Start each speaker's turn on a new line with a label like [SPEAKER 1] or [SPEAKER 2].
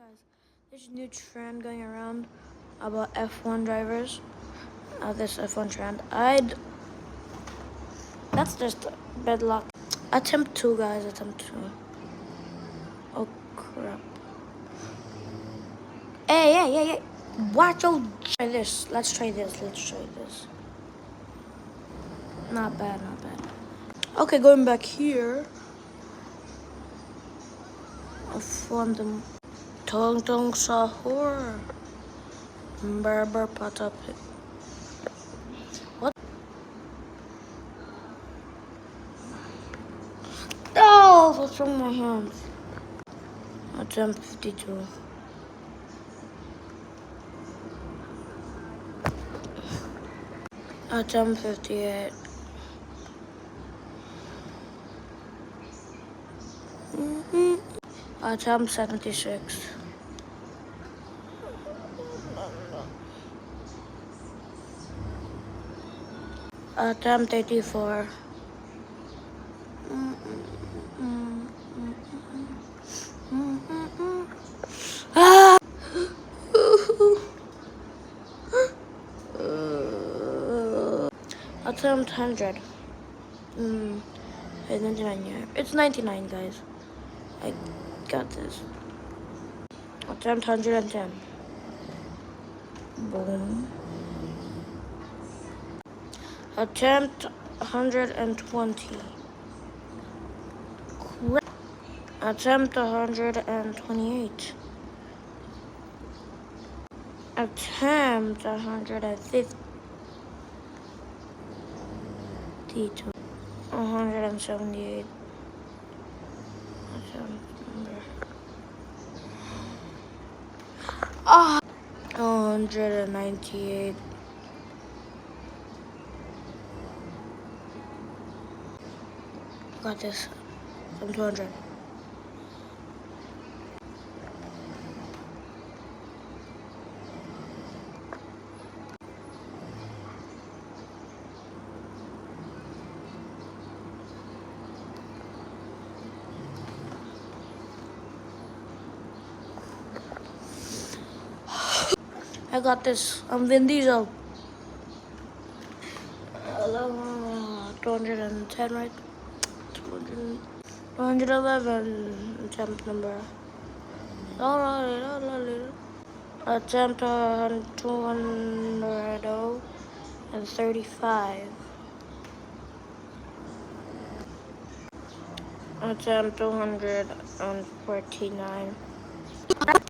[SPEAKER 1] Guys, there's a new trend going around about F1 drivers. This F1 trend. That's just bad luck. Attempt 2, guys. Attempt 2. Oh, crap. Hey. Watch out. Try this. Let's try this. Not bad. Okay, going back here. From the Tong Tong Sahur. Berber Patap. What? Oh, what's wrong with my hands? Attempt 52. Attempt 58. Attempt 76. Attempt 84. Ah! Attempt 100. It's 99 here. It's 99, guys. I got this. Attempt 110. Boom. Attempt 120. Attempt 128. Attempt 152. 178. Attempt number. 198. Got this. From 200. I got this. I'm Vin Diesel. 210, right? 211. Attempt number. Attempt 235. Attempt 249.